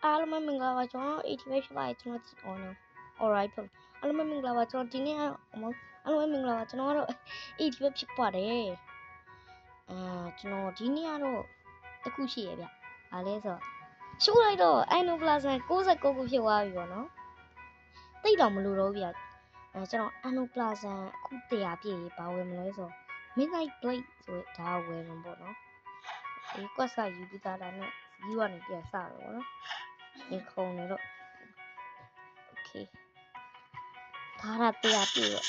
အားလုံးပဲမင်္ဂလာပါကျွန်တော်80ပဲဖြစ်ပါတယ်ကျွန်တော် on alright ဖြစ်အားလုံးပဲမင်္ဂလာပါကျွန်တော်ဒီနေ့အားလုံးပဲမင်္ဂလာပါကျွန်တော်ကတော့80ပဲဖြစ်ပါတယ်ကျွန်တော်ဒီနေ့ကတော့တခုရှိရဗျအားလဲဆိုရှိုးလိုက်တော့ Anno Plaza 69ခုဖြစ်သွားပြီပေါ့နော်တိတ်တော့မလို့တော့ဗျကျွန်တော် Anno Plaza အခု100ပြည့်ဘာဝယ်မလဲဆို Midnight Blade ဆိုဒါဝယ်ရင်ပေါ့နော်ဒီ quest ကယူပြီးသားတာနဲ့ view ကနေပြန်စတော့ပေါ့နော်ရင်ခုန်နေတော့ okay ဒါရတရားပြည့်တော့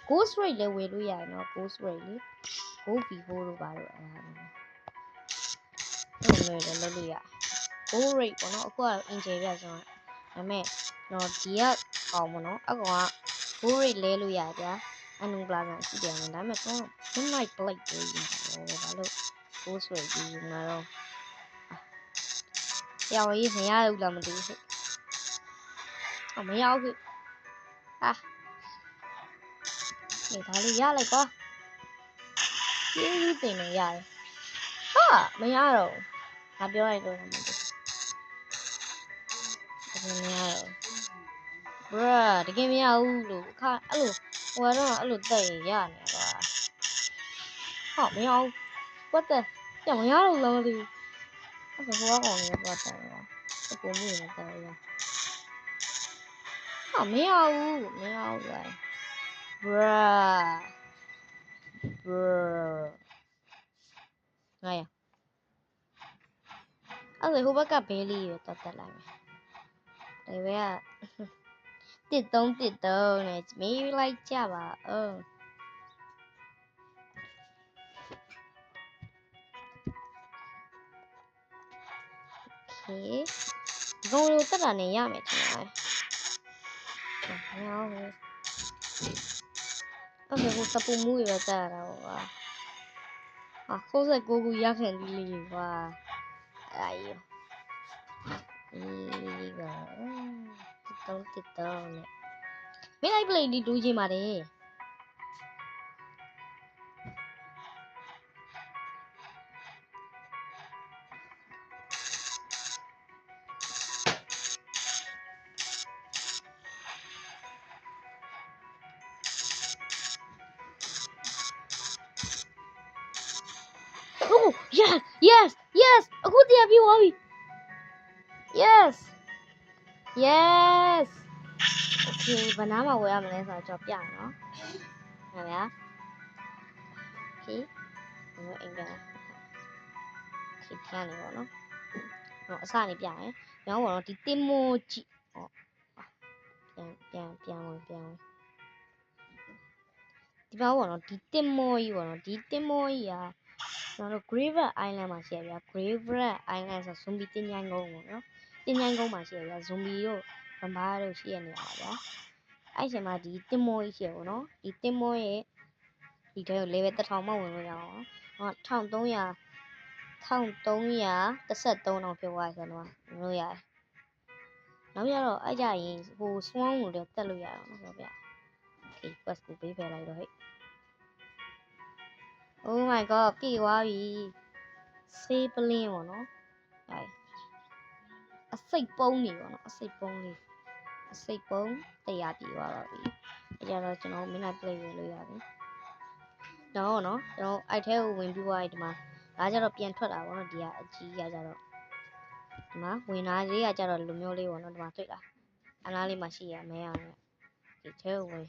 ghost rate လည်းဝယ်လို့ရတယ်နော် ghost rate လေ go vivo တို့ပါတော့အဲ့ဒါလည်းလုပ်လို့ရ go rate ပေါ့နော်အခုက angel ပြဆိုတော့ဒါပေမဲ့တော့ဒီကအောင်ပေါ့နော်အကောင်က go rate လဲလို့ရတယ်ဗျာ Anno Plaza ရှိတယ်နော်ဒါပေမဲ့တော့ midnight blade ကိုယူတယ်ဘာလို့ ghost rate ယူမှာတော့ရောင်ရေးမရဘူးလားမသိဘူးမရဘူးနေဒါလေးရလိုက်ပါကျေးဇူးတင်နေရတယ်ဟာမရတော့ငါပြောလိုက်တော့မသိဘူးမရတော့ bruh တကယ်မရဘူးလို့အခါအဲ့လိုဟိုကတော့အဲ့လိုတက်ရင်ရနေပါဟာမရဘူး what the ကြောင်မရတော့လားမသိဘူးအဲ့ဒါဟိုကောင်ကြီးတော့တက်တယ်အကူမှုနဲ့တက်ရဟာမရဘူးလေ bruh ငါရအဲ့ဒါဟိုဘက်ကဘေးလေးကိုတက်လိုက်မယ်ဒီဘက်က13နဲ့မေးလိုက်ကြပါဦးโอเคဒီကောင်ကိုတက်တာနေရမယ်ထင်တယ်ဟောအဲ့ဒါကိုစပူမှုရတက်တာဟော69ခုရခံပြီးလေးကွာအဲ့ဒါကြီးက13နဲ့မင်းလိုက်ပလိတ်ဒီတူးချင်းပါတယ် Oh yes အခုတရားပြီးသွားပြီ yes okay ဘာနာမှာဝယ်ရမလဲဆိုတော့ကျွန်တော်ပြရနော်ဟုတ်ဗျာ okay ဒီလိုအင်္ဂါခေတ်ကနေပေါ့နော်တော့အစနေပြရင်ရောင်းပါတော့ဒီတင်မိုးကြည့်ဟောပြန်ဝင်ဒီမှာပေါ့နော်ဒီတင်မိုးကြီးပေါ့နော်ဒီတင်မိုးကြီးကကျွန်တော်တို့ Graver Island မှာရှိရဗျာ Graver Island ဆို zombie တင်ញိုင်းကုန်းပေါ့နော်တင်ញိုင်းကုန်းမှာရှိရဗျာ zombie တို့ဗမားတို့ရှိရနေရပါဗျာအဲ့ချိန်မှာဒီတင်မိုးကြီးရှိရပေါ့နော်ဒီတင်မိုးရဲ့ဒီထဲကို level 1000မှဝင်လို့ရအောင်ဟော1313အောင်ဖြစ်သွားဆိုတော့ဝင်လို့ရတယ်နောက်ရတော့အဲ့ကြရင်ဟို swan ကိုလည်းတက်လို့ရအောင်နော်ဗျာ okay quest ကိုပေးဖယ်လိုက်တော့ဟဲ့ oh my god ပြေသွားပြီဆေးပလင်းပေါ့နော်အဲ့အစိတ်ပုံးနေပေါ့နော်အစိတ်ပုံးတရားပြေသွားတော့ပြီအဲ့ကြတော့ကျွန်တော် midnight play ဝင်လို့ရပြီတော့နော်ကျွန်တော်အဲ့ထဲကိုဝင်ပြီးသွားပြီဒီမှာဒါကြတော့ပြန်ထွက်တာပေါ့နော်ဒီကအကြီးကကြတော့ဒီမှာဝင်လာလေးကကြတော့လူမျိုးလေးပေါ့နော်ဒီမှာတွေ့လားအလားလေးမှရှိရမဲအောင်ဒီထဲကိုဝင်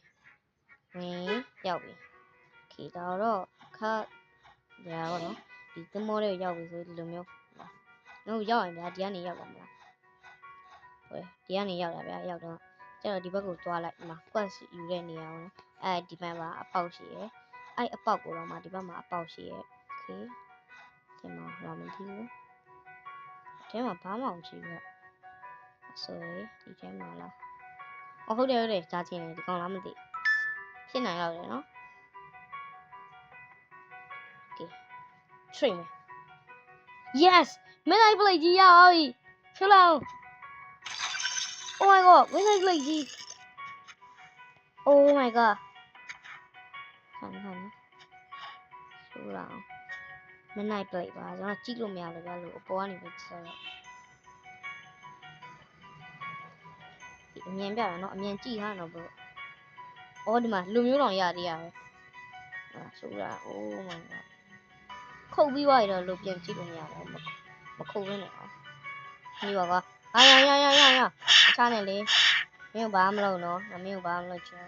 ရောက်ပြီခေတော့ခါဒါပေါ့နော်ဒီသမောလေးကိုရောက်ပြီဆိုဒီလိုမျိုးတော့ရောက်ရင်ဗျာဒီကနေရောက်ပါမလားဟိုဒီကနေရောက်တာဗျာရောက်တော့ကျတော့ဒီဘက်ကိုသွားလိုက်ဒီမှာ quest ယူတဲ့နေရာပေါ့နော်အဲဒီဘက်မှာအပေါက်ရှိရယ်အဲ့အပေါက်ကိုတော့မှဒီဘက်မှာအပေါက်ရှိရယ် okay ဒီမှာလာမကြည့်ဘူးထဲမှာဘာမှမရှိဘူးဆိုရင်ဒီထဲမှာလားဟုတ်တယ်ကြားချင်းတယ်ဒီကောင်လားမသိဖြစ်နိုင်တော့တယ်နော် okay train yes မင်းလိုက်ပလိုက်ကြီးရပါပြီဖြလာ oh my god မင်းလိုက်ပလိုက်ကြီး oh my god ဟန်ဆိုလာမင်းလိုက်ပလိုက်ပါကျွန်တော်ကြည့်လို့မရလို့ဗျာလို့အပေါ်ကနေပဲကြည့်ရတော့ အမြန်ပြတယ်နော်အမြန်ကြည့်ထားတော့ဘို့အော်ဒီမှာလူမျိုးတော်ရသေးရပဲဟာဆိုးတာ oh my god ခုတ်ပြီးသွားရတော့လို့ပြန်ကြည့်လို့မရတော့မခုတ်ရင်းနဲ့အောင်ဒီပါကွာဟာရအချားနဲ့လေမင်းဘာမလုပ်နော်မင်းဘာမလုပ်ချင်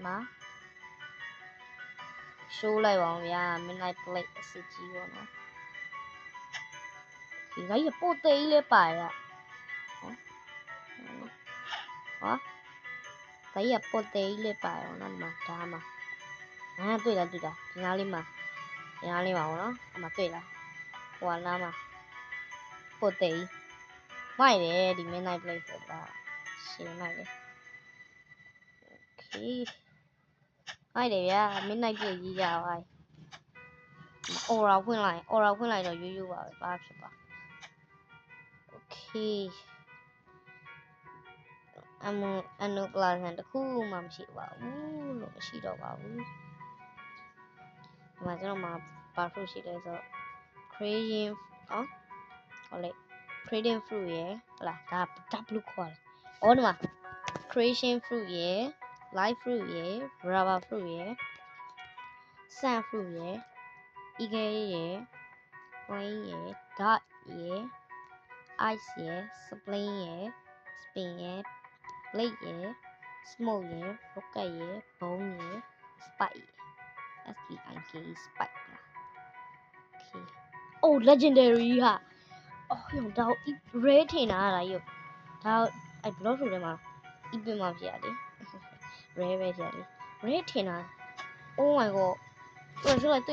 မရှိုးလိုက်ပါအောင်ဗျာ midnight plate အစစ်ကြီးပေါ့နော်ဒီကကြီးပိုသေးလေးပါရဟောဒါကြီးပိုသေးလေးပါရောနော်ဒီမှာဒါမှတွေ့လားဒီနားလေးမှာပေါ့နော်အမတွေ့လားဟိုနားမှာပိုသေးမိုက်တယ်ဒီ midnight plate ဆိုတာရှင်းလိုက်တယ်โอเคမိုက်တယ်ဗျာ midnight plate ကြီးကြပါအော်ရာဖွင့်လိုက်တော့ရိုးရိုးပါပဲဘာဖြစ်ပါโอเคအနုကလာဆန်တခုမှမရှိပါဘူးလို့မရှိတော့ပါဘူးဒီမှာကျွန်တော်မှာဘာfruitရှိလဲဆိုတော့ creating ဟုတ်လေ creating fruit ရယ်ဟလာဒါဘလူးခေါ်တယ်အော်ဒီမှာ creation fruit ရယ် life fruit ရယ် rubber fruit ရယ် sun fruit ရယ် eagle ရယ် rain ရယ် dot ရယ် ice ရယ် spring ရယ် spin ရယ် blade ရယ် smoke ရယ် rocket ရယ် bone ရယ် spike ရယ် spike spike လား okay oh legendary ဟာအော်ရောဒါကို rare ထင်တာလားယောဒါအဲ့ block ဆိုထဲမှာ EP မှာဖြစ်ရတယ် rare ပဲဖြစ်ရတယ် rare ထင်တာ oh my god တွေ့လားဒီ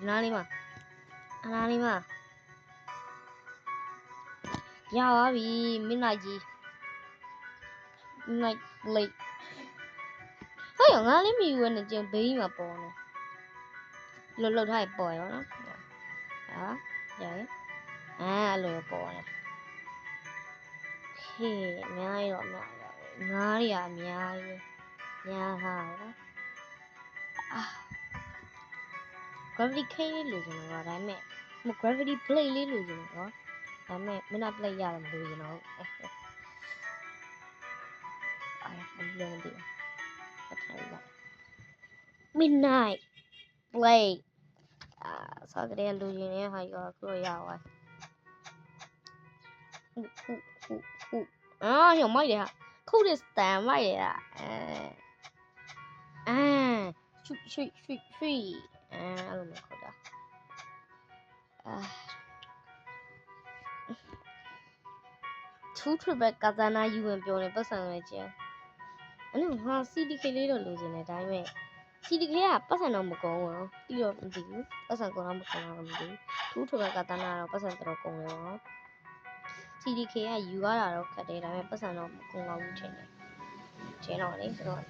နားလေးမှာရပါပြီ midnight ကြီး midnight late ဟဲ့ငါလည်းမယူရနဲ့ကျင်းဘေးမှာပေါ်နေလှုပ်ထားရပေါ်ရောနော်ဟာရယ်အဲ့လိုပေါ်နေဟေးအများကြီးတော့ငါးတွေကအများကြီးများဟာနော်gravity cake လေးလိုချင်တော့ဒါပေမဲ့ gravity plate လေးလိုချင်တော့ဒါပေမဲ့ midnight plate ရတယ်မလို့ချင်တော့midnight plate စားကြတဲ့လူကြီးနဲ့ဟာရောခုရသွားခုရောမိုက်တယ်ဟာခုဒီစတန်မိုက်တယ်ဟာရွှေအဲ့လိုမျိုးခေါ်တာ2 triple katana ယူဝင်ပြောနေပတ်စံပဲကျန်အဲ့လိုဟာ CDK လေးတော့လိုချင်တယ်ဒါပေမဲ့ CDK ကပတ်စံတော့မကုန်ဘူးနော်ပြီးတော့မသိဘူးပတ်စံကုန်တော့မကုန်တော့မသိဘူး2 triple katana တော့ပတ်စံတော်ကုန်တယ်နော် CDK ကယူရတာတော့ခက်တယ်ဒါပေမဲ့ပတ်စံတော့မကုန်တော့ဘူးထင်တယ်ချင်းတော့လေဆိုတော့ပတ်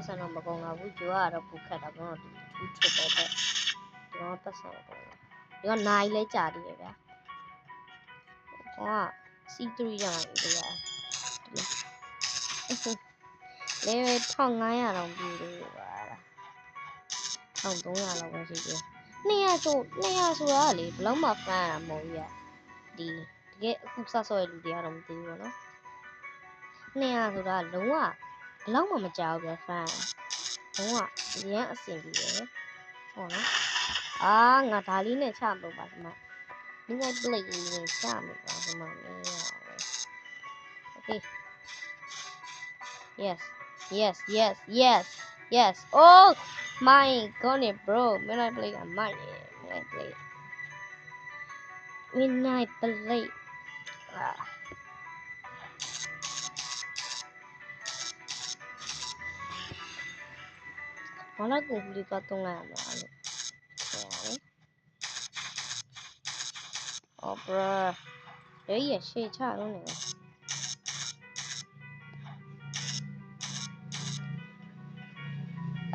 စံတော့မကုန်တော့ဘူးယူရတာတော့ပူခက်တာကတော့2 triple ပဲဒီတော့ပတ်စံကုန်တယ်ဒီကနိုင်လဲကြာသေးတယ်ဗျာဟောC3 ရအောင်ဒီကလေ1500တော့ပြည့်တယ်ပါလား1300လောက်ပဲရှိသေး200ဆိုတာလေဘလောက်မှဖမ်းရတာမဟုတ်ဘူးဒီတကယ်အခုစဆော့ရဲ့လူတွေကတော့မသိဘူးပေါ့နော်200ဆိုတာလုံးဝဘလောက်မှမကြောက်ဘူးဖမ်းလုံးဝအရင်အဆင်ပြေတယ်ဟောနော်ငါဒါလေးနဲ့ချမလို့ပါဒီမှာဒီကပလိတ်လေးနဲ့ချမလို့ပါဒီမှာမင်းရပဲ okay yes oh my god bro midnight plate ကမိုက်တယ် midnight plate ဘာလို့ကိုဒီကတော့ငါမလားလို့oh bro ရရှေ့ချလို့နေ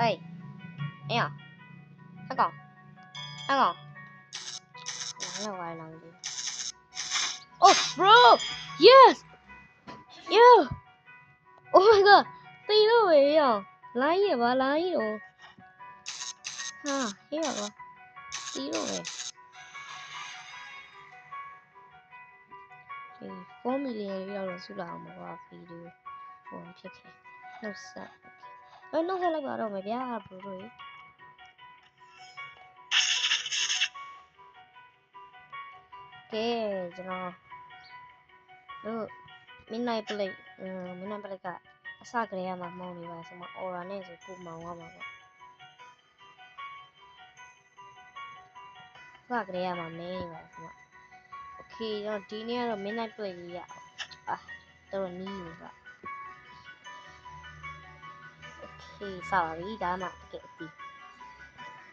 哎呀，香港，完了！Oh, bro, yes, oh my god，ตีလို့ပဲရအောင်လိုင်းရပါလိုင်းရောဟာဟေးပါကွာတီးလို့ပဲ 4 million လောက်တော့စုလာအောင်ပါကွာဗီဒီယိုဟိုဖြစ်ခဲ့နှုတ်ဆက်နှုတ်ဆက်လိုက်ပါတော့မယ်ဗျာဘရိုတို့ကဲကျွန်တော်တို့ midnight play ကအစကတည်းကမှမောင်းနေပါဆိုမှ aura နဲ့ဆိုပုံမောင်းသွားမှာပေါ့အစကတည်းကမှမင်းနေပါဆိုမှ okay ကျွန်တော်ဒီနေ့ကတော့ midnight play လေးရတော့နီးနေပါ okay စပါပြီဒါမှတကယ်အတီး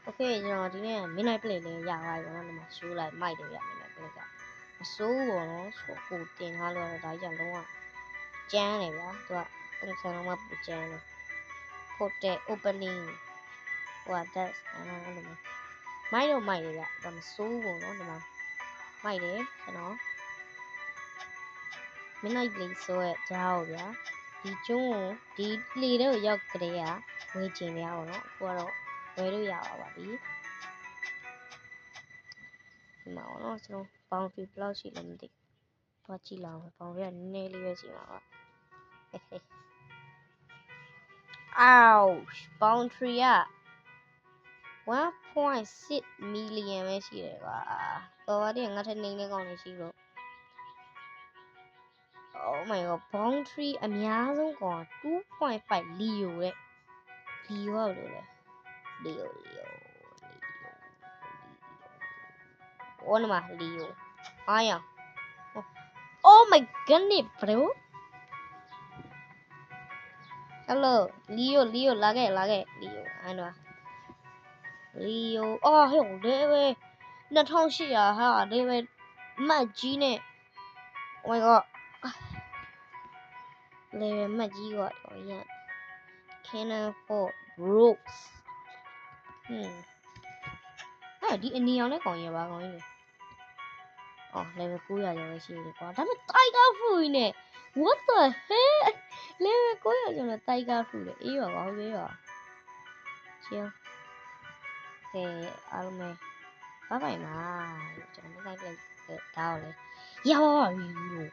okay ကျွန်တော်ဒီနေ့ midnight play လေးရသွားပြီပေါ့နော်ဒီမှာ show လိုက်မိုက်တယ်ဗျ midnight play ကမစိုးဘောနော်ဆိုကိုတင်ထားလို့တော့ဒါကြီးကလုံးဝကျန်းတယ်ဗျာသူကပုံစံလုံးဝပူကျန်းတယ် hotel opening ဟိုက that အဲ့လိုမျိုးမိုက်တော့မိုက်တယ်ဗျဒါမစိုးဘောနော်ဒီမှာမိုက်တယ်ကျွန်တော် midnight play ဆိုရဲကြားဗျာဒီကျွန်းကိုဒီလေတဲ့ကိုရောက်ကြတဲ့ကဝေးကျင်ရပါတော့အခုကတော့ဝယ်လို့ရပါပြီဒီမှာတော့ကျွန်တော် boundary ဘယ်လောက်ရှိလဲမသိသွားကြည့်လောက်ပဲ boundary ကနည်းနည်းလေးပဲရှိမှာပါouch boundary က 1.6 million ပဲရှိတယ်ကွာတော်ပါတည်းငါထက်နေနေကောင်းနေရှိလို့ oh my god boundary အများဆုံးကွာ 2.5 leo တဲ့ leo ကဘယ်လိုလဲ leo 哦那么 leo 哎呀 oh my goodness bro hello leo လာခဲ့ leo အဲ့တော့ leo အော်ဟဲ့ level 2800ဟာ level မတ်ကြီးနဲ့ oh my god level မတ်ကြီးกว่าတော်ရ cannon for brooks အဲ့ဒီအနီအောင်နဲ့ကောင်ရပါကောင်ကြီးလေအော် level 900ကျော်ပဲရှိတယ်ကွာဒါပေမဲ့ tiger fruit နဲ့ what the hell level 900ကျော်နဲ့ tiger fruit လေအေးပါကောင်ကြီးရောချင်းကဲအားလုံးပဲဘိုင်ဘိုင်ပါကျွန်တော်မဆိုင်ပြလိုက်တော့လေရောက်ပါပြီလို့